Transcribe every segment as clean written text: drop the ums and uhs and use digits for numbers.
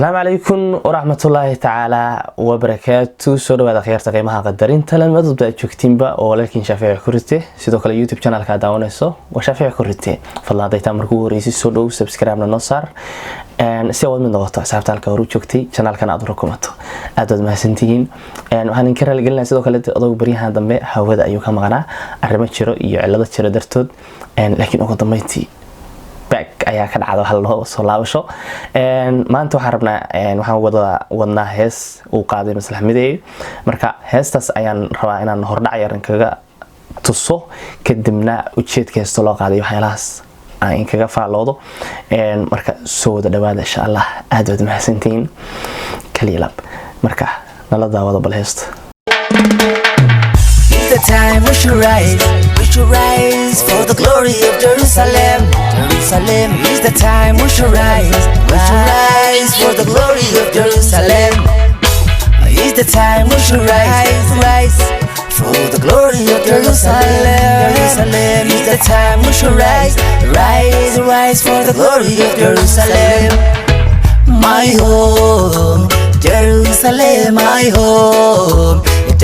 السلام عليكم ورحمة الله تعالى وبركاته. سو dhawaada khayarta qiimaha qadarinta lan madad baa joogtiinba oo laakiin Shaafici Kurite sidoo kale YouTube channel ka daawanayso waa Shaafici Kurite fadlan dayta markuu horeysay soo dhow subscribe na saar si aad mid noqoto asxaabta halka hore joogtay channelkan aad rukumato aad mahadsantihiin waxaan in kara galnaa sidoo kale adag bariyahan dambe hawada ayuu ka maqnaa arrimo jiro iyo cilado jiro dartood laakiin ugu dambeyntii back ayaa ka dhacdo hal loo soo laabasho maanta waxaan rabnaa waxaan wadnaa hees uu qaaday Maslax Mideey marka heestaas ayaan rabaa inaan hordhac yar kaga tuso kadibna ujeedkiisa loo qaaday waxyaalahaas aan kaga faaloodo marka soo wada dhawaada insha Allah aad mahadsantiin kaliya marka nala daawado bal heesta. The time we should rise for the glory of Jerusalem. Jerusalem is the time we should rise for the glory of Jerusalem. Is the time we should rise for the glory of Jerusalem. Jerusalem is the time we should rise for the glory of Jerusalem. My home, Jerusalem, my home.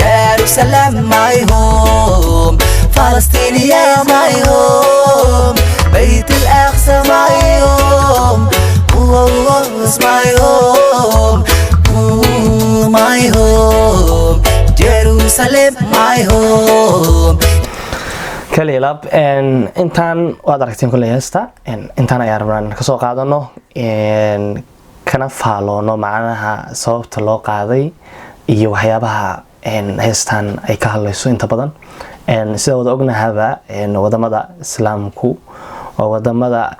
Jerusalem, my home. Palestine, my home. Beit al-Aqsa, my home. It's my home. My home. Jerusalem, my home. kaliya intaan waad aragteen kulay heesta intaan ayaa rabnaan ka soo qaadano kana faaloono macnaha sababta loo qaaday iyo waxyaabaha heestan ay ka hadlayso inta badan sida wada ognahaba wadamada islaamku oo wadamada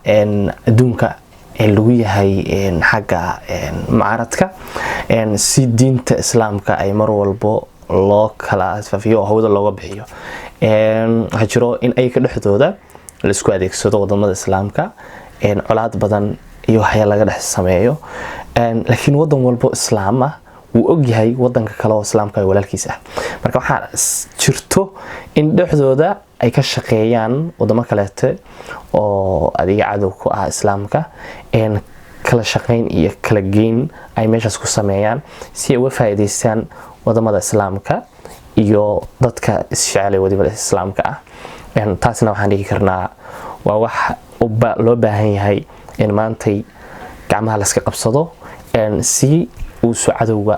adduunka lagu yahay xagga mucaaradka si diinta islaamka ay mar walbo loo kala asfafiyo oo hawada looga bixiyo waxa jiro in ay ka dhaxdooda la isku adeegsado wadamada islaamka colaad badan iyo waxyaalo laga dhex sameeyo laakiin wadan walbo islaam ah wuu og yahay wadanka kale oo islaamka ay walaalkiis ah marka waxa jirto in dhaxdooda ay ka shaqeeyaan wadamo kale oo adiga cadow ku ah islaamka kala shaqeyn iyo kala geyn ay meeshaas ku sameeyaan si ay uga faa'iideystaan wadamada islaamka iyo dadka isjecel wadamada islaamka ah taasna waxaan dhigi karnaa waa wax loo baahan yahay in maantay gacmaha la iska qabsado si uu soo cadowga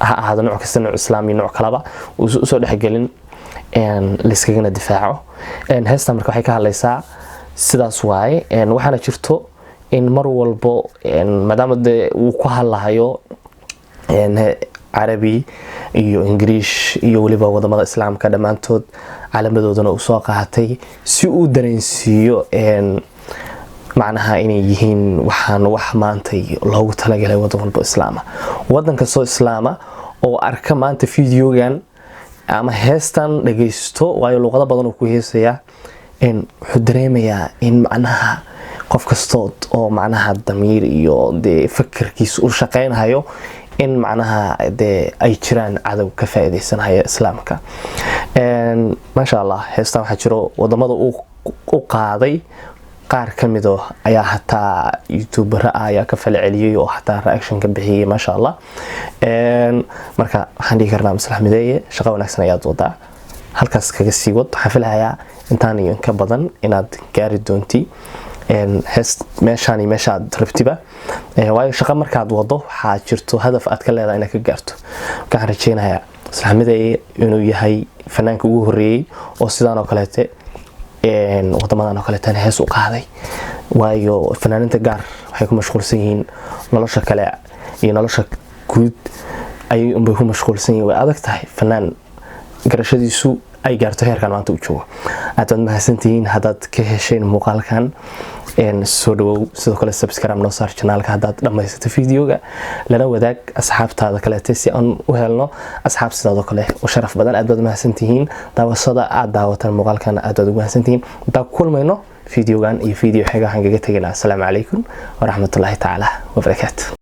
ha ahaado nooc kasta nooc islaami nooc kalaba uu soo dhaxgelin la iskagana difaaco heesta marka waxay ka hadlaysaa sidaas waaye waxaana jirto in mar walbo maadaama uu ku hadlayo Arabi iyo English iyo waliba wadamada islaamka dhamaantood calaamadoodana uu soo qaatay si uu dareensiyo macnaha inay yihiin waxaan wax maantay loogu talagalay wadan walba islaama wadanka soo islaama oo arka maanta videogan ama heestan dhageysto waayo luqado badan uu ku heesaya wuxuu dareemayaa in macnaha qof kasto oo macnaha damiir iyo fikirkiisa u shaqeynayo in macnaha ay jiraan cadow ka faa'iideysanaya islaamka ma sha Allah heestan waxa jiro wadamada uu qaaday qaar kamid ah ayaa hataa YouTuber ayaa ka falceliyay oo hataa reaction ka bixiyay ma sha Allah marka waxaan dhigi karnaa Maslax Mideey shaqo wanaagsan ayaad wadaa halkaas kaga sii wad waxaan filayaa intaan iyo ka badan inaad gaari doonti heest meeshaad rabtiba waayo shaqo markaad wado waxa jirto hadaf aad ka leedahay inaad ka gaarto waxaan rajeynayaa Maslax Mideey inuu yahay fanaanka ugu horeeyay oo sidaan oo kaleete wadamadan oo kale tan hees u qaaday waayo fanaaniinta gaar waxay ku mashquulsan yihiin nolosha kale iyo nolosha guud ay ku mashquulsan yihiin way adag tahay fanaan garashadiisu ay gaarto heerkan maanta u joogo aad mahadsantihiin hadaad ka hesheen muuqaalkan soo dhawow sidoo kale subscribe noo saar channelka hadaad dhamaysato videoga lana wadaag asxaabtaada kale si aan u helno asxaab sidoo kale oo sharaf badan aad mahadsantihiin daawashada aad daawatan muuqaalkan aad mahadsantihiin inta kulmayno videogan iyo video xiga waxaan kaga tagnaa assalaamu calaykum wa rahmatullahi ta'ala wa barakaatuh.